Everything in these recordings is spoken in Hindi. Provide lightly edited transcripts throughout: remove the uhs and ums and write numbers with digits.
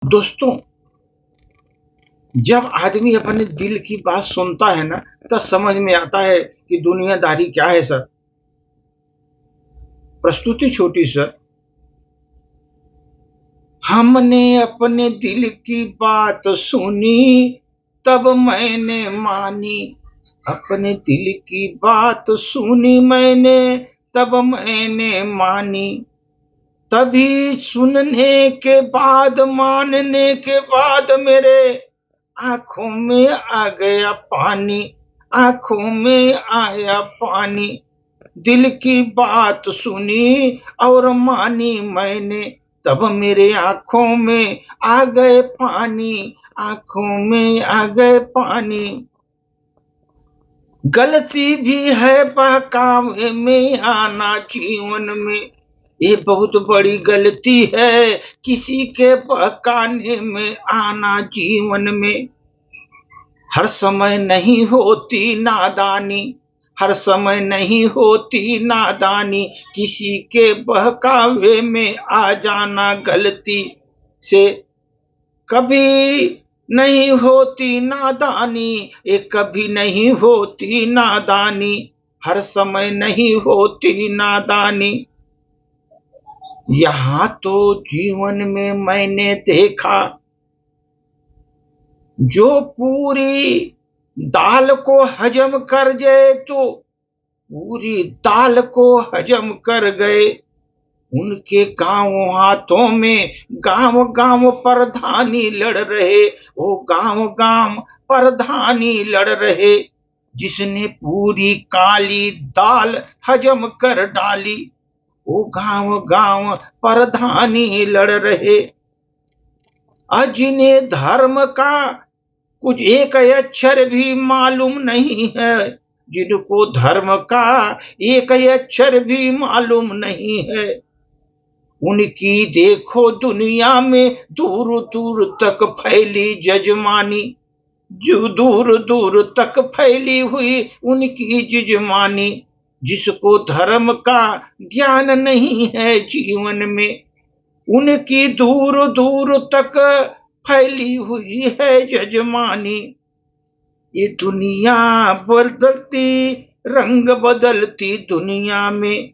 दोस्तों, जब आदमी अपने दिल की बात सुनता है ना, तो समझ में आता है कि दुनियादारी क्या है सर। प्रस्तुति छोटी सर। हमने अपने दिल की बात सुनी, तब मैंने मानी। अपने दिल की बात सुनी मैंने, तब मैंने मानी। तभी सुनने के बाद, मानने के बाद मेरे आंखों में आ गया पानी। आंखों में आया पानी। दिल की बात सुनी और मानी मैंने, तब मेरे आंखों में आ गए पानी। आंखों में आ गए पानी। गलती भी है बहकावे में आना जीवन में। ये बहुत बड़ी गलती है, किसी के बहकाने में आना जीवन में। हर समय नहीं होती नादानी। हर समय नहीं होती नादानी। किसी के बहकावे में आ जाना गलती से। कभी नहीं होती नादानी। ये कभी नहीं होती नादानी। हर समय नहीं होती नादानी। यहाँ तो जीवन में मैंने देखा, जो पूरी दाल को हजम कर जाए तो पूरी दाल को हजम कर गए। उनके गांव हाथों में गांव गांव प्रधानी लड़ रहे। वो गांव गांव प्रधानी लड़ रहे। जिसने पूरी काली दाल हजम कर डाली, वो गांव गांव प्रधानी लड़ रहे। जिन्हें धर्म का कुछ एक अक्षर भी मालूम नहीं है, जिनको धर्म का एक अक्षर भी मालूम नहीं है, उनकी देखो दुनिया में दूर दूर तक फैली जजमानी। जो दूर दूर तक फैली हुई उनकी जजमानी। जिसको धर्म का ज्ञान नहीं है जीवन में, उनकी दूर दूर तक फैली हुई है जजमानी। ये दुनिया बदलती, रंग बदलती दुनिया में।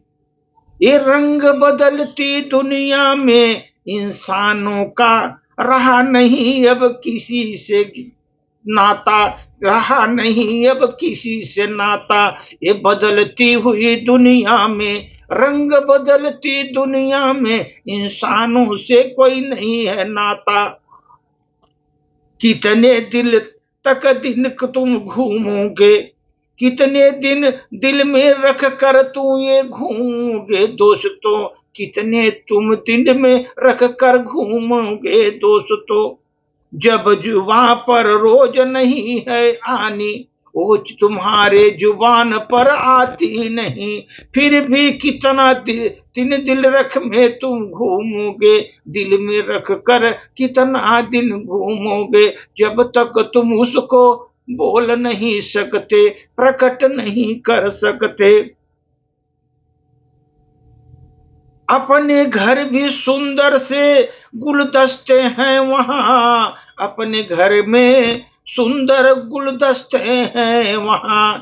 ये रंग बदलती दुनिया में इंसानों का रहा नहीं अब किसी से नाता। रहा नहीं अब किसी से नाता। ये बदलती हुई दुनिया में, रंग बदलती दुनिया में इंसानों से कोई नहीं है नाता। कितने दिल तक दिन तुम घूमोगे, कितने दिन दिल में रख कर तू ये घूमोगे दोस्तों। कितने तुम दिल में रख कर घूमोगे दोस्तों। जब जुबान पर रोज नहीं है आनी, वो तुम्हारे जुबान पर आती नहीं। फिर भी कितना दिन दिल रख में तुम घूमोगे। दिल में रख कर कितना दिन घूमोगे, जब तक तुम उसको बोल नहीं सकते, प्रकट नहीं कर सकते। अपने घर भी सुंदर से गुलदस्ते हैं वहां। अपने घर में सुंदर गुलदस्ते हैं वहां।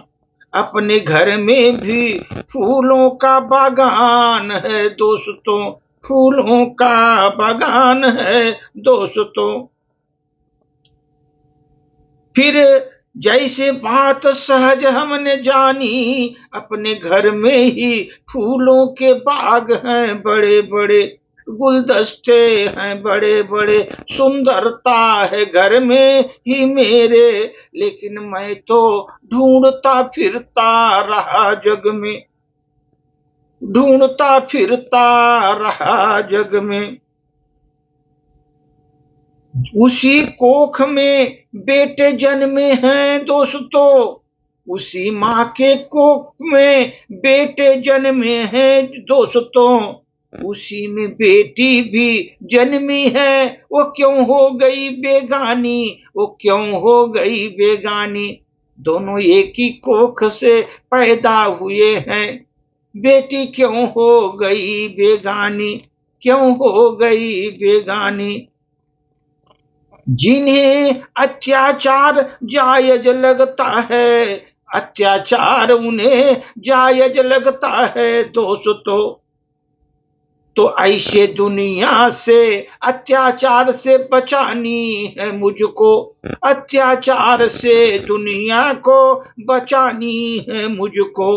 अपने घर में भी फूलों का बागान है दोस्तों। फूलों का बागान है दोस्तों। फिर जैसे बात सहज हमने जानी, अपने घर में ही फूलों के बाग हैं बड़े बड़े, गुलदस्ते हैं बड़े बड़े, सुंदरता है घर में ही मेरे। लेकिन मैं तो ढूंढता फिरता रहा जग में। ढूंढता फिरता रहा जग में। उसी कोख में बेटे जन्मे हैं दोस्तों। उसी माँ के कोख में बेटे जन्मे हैं दोस्तों। उसी में बेटी भी जन्मी है, वो क्यों हो गई बेगानी। वो क्यों हो गई बेगानी। दोनों एक ही कोख से पैदा हुए हैं। बेटी क्यों हो गई बेगानी। क्यों हो गई बेगानी। जिन्हें अत्याचार जायज लगता है, अत्याचार उन्हें जायज लगता है दोस्तों। तो ऐसे दुनिया से अत्याचार से बचानी है मुझको, अत्याचार से दुनिया को बचानी है मुझको।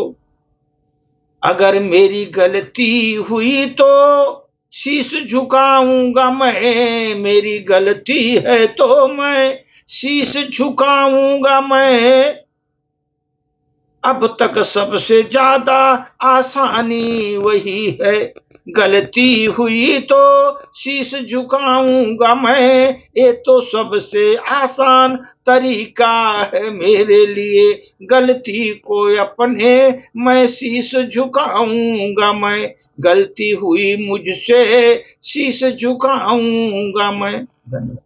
अगर मेरी गलती हुई तो शीश झुकाऊंगा मैं, मेरी गलती है तो मैं शीश झुकाऊंगा मैं। अब तक सबसे ज्यादा आसानी वही है, गलती हुई तो शीश झुकाऊंगा मैं, ये तो सबसे आसान तरीका है मेरे लिए। गलती को अपने मैं शीश झुकाऊंगा मैं, गलती हुई मुझसे शीश झुकाऊंगा मैं। धन्यवाद।